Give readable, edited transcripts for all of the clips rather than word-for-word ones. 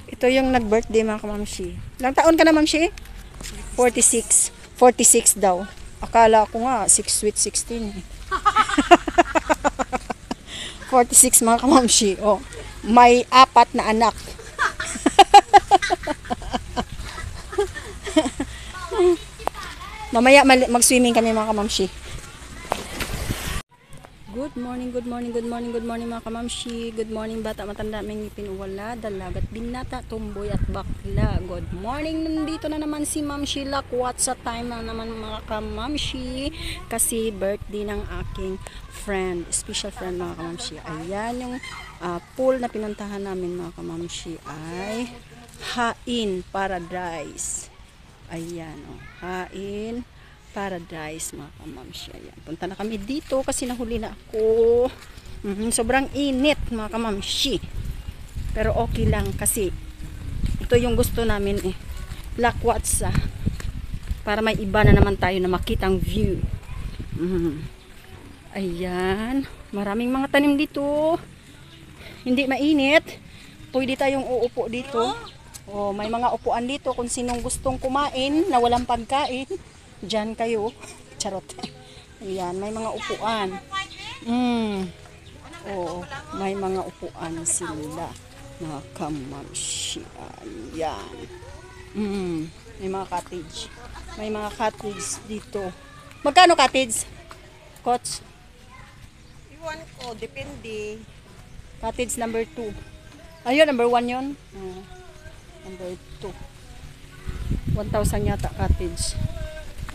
Ito yung nag-birthday mga kamamshi. Ilang taon ka na, mamshi? 46. 46 daw. Akala ko nga, 6 sweet 16. 46 mga kamamshi. Oh, may 4 na anak. Mamaya mag-swimming kami mga kamamshi. Good morning, good morning, good morning, good morning mga kamamshi. Good morning bata, matanda, may ngipin, wala, dalagat, binata, tumboy at bakla. Good morning, nandito na naman si Ma'am Sheila. What's sa time na naman mga kamamshi? Kasi birthday ng aking friend, special friend mga kamamshi. Ayan yung pool na pinuntahan namin mga kamamshi ay Hain Paradise. Ayan o, Hain Paradise mga kamamshi. Ayan. Punta na kami dito kasi nahuli na ako. Sobrang init mga kamamshi. Pero okay lang kasi ito yung gusto namin eh. Lakwatsa. Para may iba na naman tayo na makitang view. Ayan. Maraming mga tanim dito. Hindi mainit. Pwede tayong uupo dito. Oh, may mga upuan dito kung sinong gustong kumain na walang pagkain. Diyan kayo. Charot. Ayan, may mga upuan. Oh, may mga upuan sila. Mga kamamshi. Ayan. May mga cottage. May mga cottage dito. Magkano cottage? Coach? Iwan ko, depende. Cottage number 2. Ayun, number 1 yun. Number 2. 1,000 yata cottage.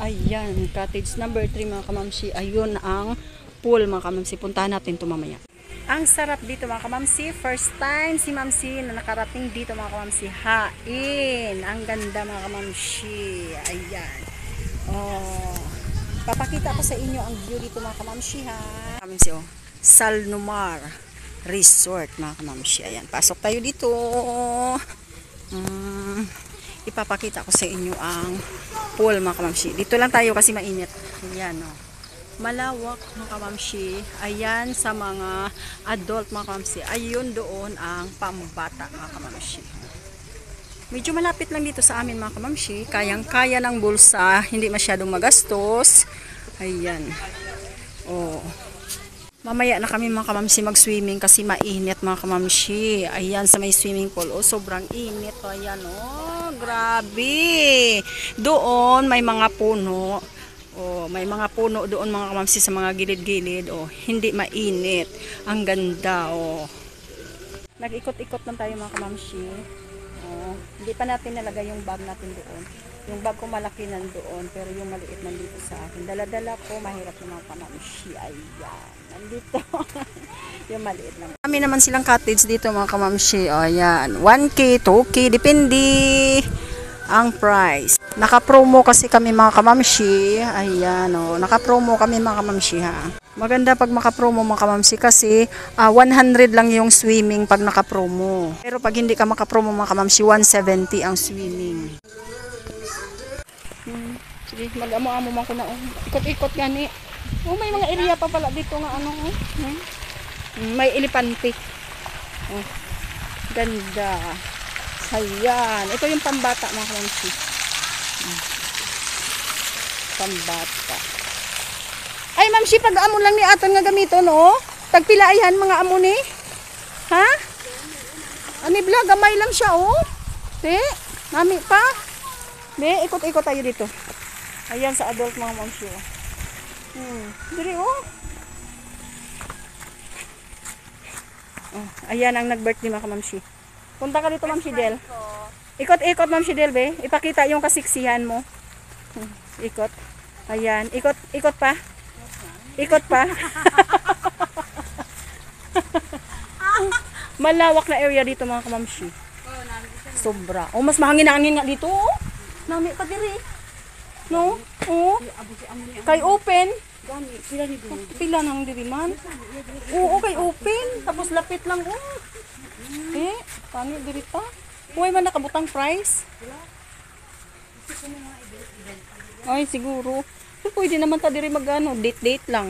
Ayan, cottage number 3 mga kamamsi. Ayun ang pool mga kamamsi. Puntahan natin ito mamaya. Ang sarap dito mga kamamsi. First time si mamsi na nakarating dito mga kamamsi. Hain. Ang ganda mga kamamsi. Ayan. Oh. Papakita ko sa inyo ang view dito mga kamamsi ha. Kamamsi oh. Salnumar Resort mga kamamsi. Ayan. Pasok tayo dito. Ipapakita ko sa inyo ang pool mga kamamshi. Dito lang tayo kasi mainit. Ayan o. Malawak mga kamamshi. Ayan sa mga adult mga kamamshi. Ayun doon ang pambata mga kamamshi. Medyo malapit lang dito sa amin mga kamamshi. Kayang-kaya ng bulsa. Hindi masyadong magastos. Ayan. O. Mamaya na kami mga kamamshi mag-swimming kasi mainit mga kamamshi. Ayan sa may swimming pool. O sobrang init. Ayan o. Grabe. Doon may mga puno. Oh, may mga puno doon mga kamamsi sa mga gilid-gilid. Oh, hindi mainit. Ang ganda oh. Nag-ikot-ikot lang tayo mga kamamsi. Oh, hindi pa natin nalagay yung bag natin doon. Yung bag ko malaki nandoon pero yung maliit nandito sa akin. Dala-dala ko, mahirap yung mga kamamsi. Ayan. Nandito. Yung maliit lang. Kami naman silang cottage dito mga kamamshi. O, ayan. 1K, 2K, depende ang price. Naka-promo kasi kami mga kamamshi. Ayan o. Naka-promo kami mga kamamshi ha. Maganda pag maka-promo mga kamamshi kasi 100 lang yung swimming pag naka-promo. Pero pag hindi ka maka-promo mga kamamshi, 170 ang swimming. Sige, mag-amo-amo man ko na. Ikot-ikot gani. Oh, may mga area pa pala dito nga ano. May elepante. Oh, ganda. Ayan. Ito yung pambata mga kamamsi. Pambata. Ay, mamsi, pag-amo lang ni aton nga gamito, no? Tagpilaihan mga amo ni. Ha? Ani vlog, gamay lang siya, oh. Te, nami pa. Be, ikot-ikot tayo dito. Ayan sa adult mga mamsi, oh. Diri, oh. Oh, ayan ang nag-birthday mga kamamsi. Punta ka dito, Ma'am Shidel. Ikot-ikot, Ma'am Shidel, be. Ipakita yung kasiksihan mo. Ikot. Ayan. Ikot, ikot pa. Ikot pa. Malawak na area dito mga kamamsi. Sobra. Oh, mas mahangin-hangin nga dito, oh. Nami pa diri. No? Oh. Kay open. Pila nang diri man. Oo, kay open. Tapos lapit lang, oh. Eh, paano diri pa? Huwag man nakabutang price. Ay, siguro. Pwede naman ta diri magano, date-date lang.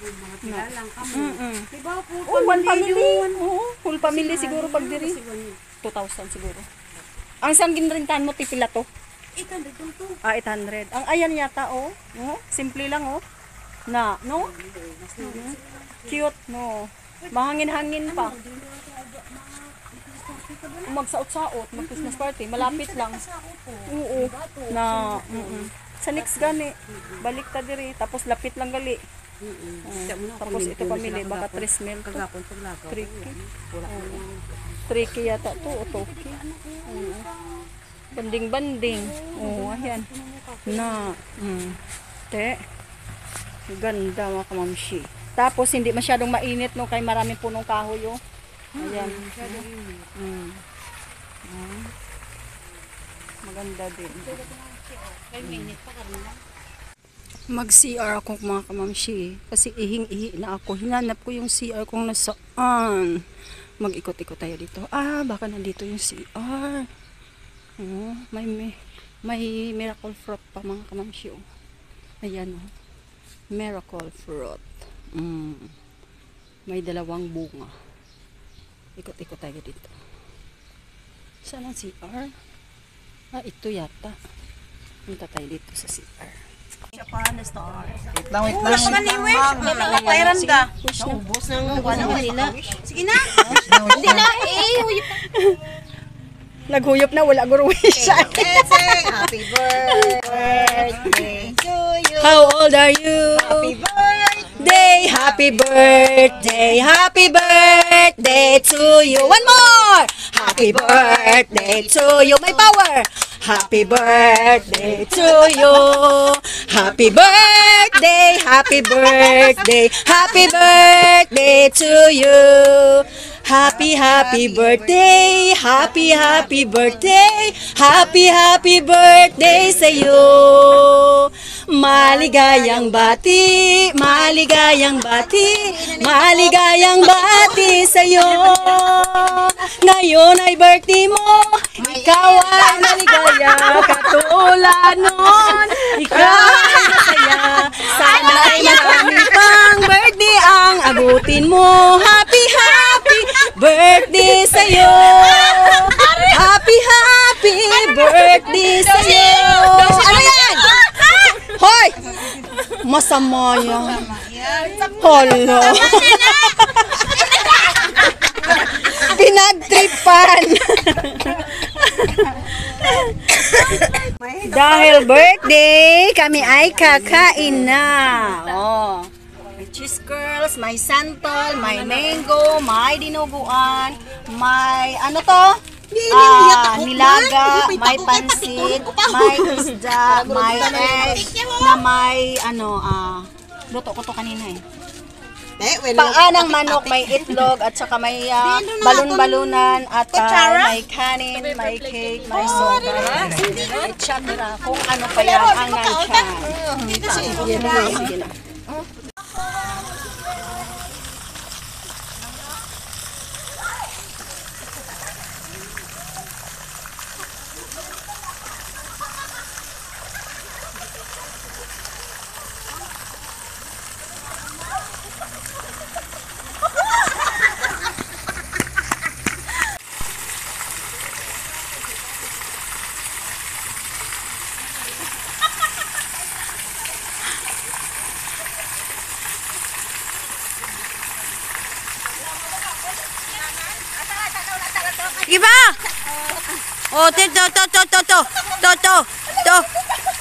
Mga kilalang kamo. Mm-mm. Diba po, Oh, one family. yun. Oo, full family siguro pag diri. 2,000 siguro. Ang isang ginrintahan mo, tipila to. 800 lang to. 800. Ang ayan yata, oh. Oh, simple lang, oh. Na, no? Cute, no? Mahangin-hangin pa. Magsaot-saot, mag-Christmas party. Malapit lang. Oo. Na, sa next gani. Balik ta diri. Tapos lapit lang gali. Tapos ito pamili. Baka 3 mil to. Kagapon paglagaw. Tricky. Wala. Tricky yata to. O toki. Banding-banding. Oo, ayan. Na. Te. Ganda mga kamamshi. Tapos hindi masyadong mainit no kay maraming punong kahoy oh. Ayan. Maganda din. Mag-CR ako mga kamamshi kasi ihing-ihi na ako. Hinanap ko yung CR kung nasaan. Mag-ikot-ikot tayo dito. Baka nandito yung CR. May miracle fruit pa mga kamamshi oh. Ayan oh. Miracle fruit. May 2 bunga. Ikot-ikot tayo dito. Saan ang CR? Ito yata. Punta tayo dito sa CR. Wait lang. Pairan ka. Naubos ng nila. Sige na. Hindi na. Naghuyop na, wala guro wish. Happy birthday to you. How old are you? Happy Happy birthday. birthday, happy birthday to you. One more! Happy birthday to you. May power! Happy birthday to you. Happy birthday, happy birthday, happy birthday to you. Happy birthday, happy birthday, happy birthday sa iyo. Maligayang bati, maligayang bati, maligayang bati sa iyo. Ngayon ay birthday mo, ikaw ay maligaya katulad noon. Ikaw ay masaya, sana ay marami pang birthday ang abutin mo. Happy birthday sa'yo! Happy birthday sa'yo! Ano yan? Hoy! Masama yan. Hala. Pinagtripan. Dahil birthday, kami ay kakain na. Oh. May cheese curls, may santol, may mango, may dinuguan, may ano to? Nilaga, may pansit, may isda, may egg, na may luto ko to kanina eh. Paa ng manok, may itlog, at saka may balon-balunan, at may kanin, may cake, may soda, may chandra, kung ano pa yan ang nansyan. Sige na. Iba! Oh, to.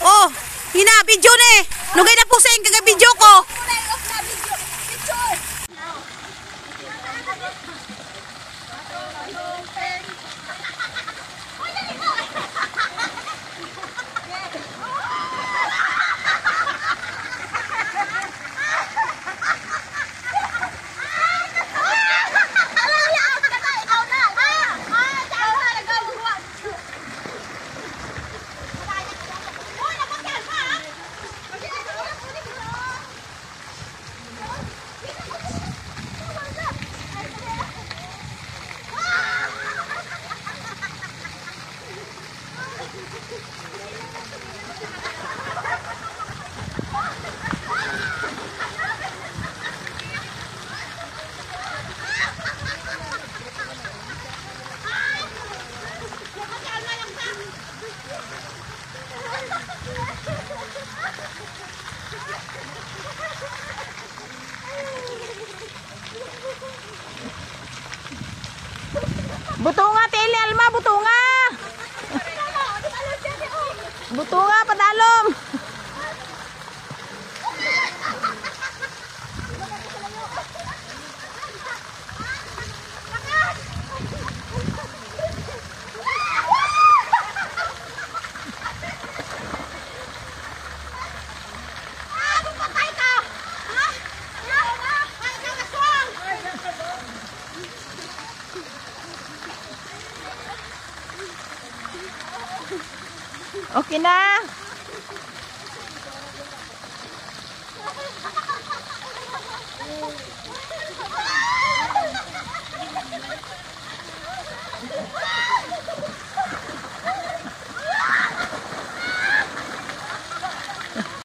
Oh, hina, video ni. Nugay na po sa yung video ko. Butunga, Tili Alma, butunga. Butunga, padalom. Okay na.